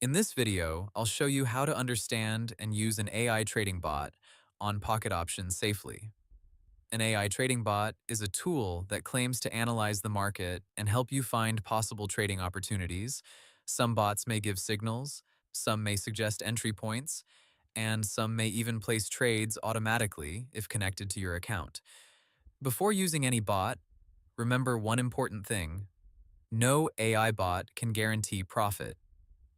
In this video, I'll show you how to understand and use an AI trading bot on Pocket Options safely. An AI trading bot is a tool that claims to analyze the market and help you find possible trading opportunities. Some bots may give signals, some may suggest entry points, and some may even place trades automatically if connected to your account. Before using any bot, remember one important thing. No AI bot can guarantee profit.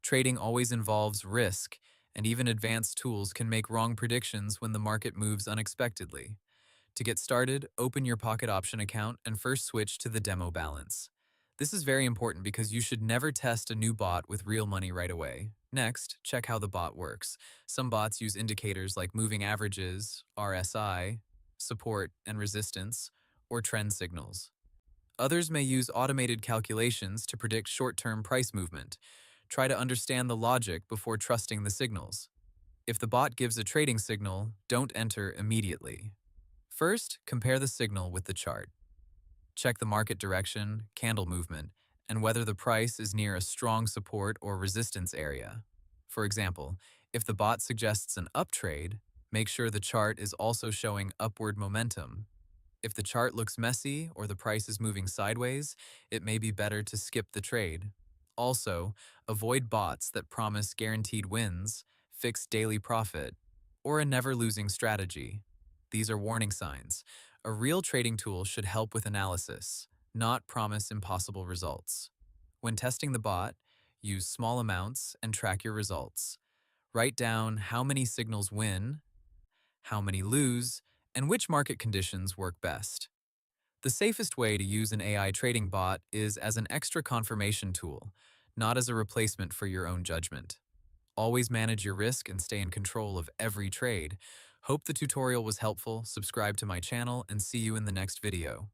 Trading always involves risk, and even advanced tools can make wrong predictions when the market moves unexpectedly. To get started, open your Pocket Option account and first switch to the demo balance. This is very important because you should never test a new bot with real money right away. Next, check how the bot works. Some bots use indicators like moving averages, RSI, support and resistance, or trend signals. Others may use automated calculations to predict short-term price movement. Try to understand the logic before trusting the signals. If the bot gives a trading signal, don't enter immediately. First, compare the signal with the chart. Check the market direction, candle movement, and whether the price is near a strong support or resistance area. For example, if the bot suggests an uptrade, make sure the chart is also showing upward momentum. If the chart looks messy or the price is moving sideways, it may be better to skip the trade. Also, avoid bots that promise guaranteed wins, fixed daily profit, or a never-losing strategy. These are warning signs. A real trading tool should help with analysis, not promise impossible results. When testing the bot, use small amounts and track your results. Write down how many signals win, how many lose, and which market conditions work best. The safest way to use an AI trading bot is as an extra confirmation tool, not as a replacement for your own judgment. Always manage your risk and stay in control of every trade. Hope the tutorial was helpful, subscribe to my channel, and see you in the next video.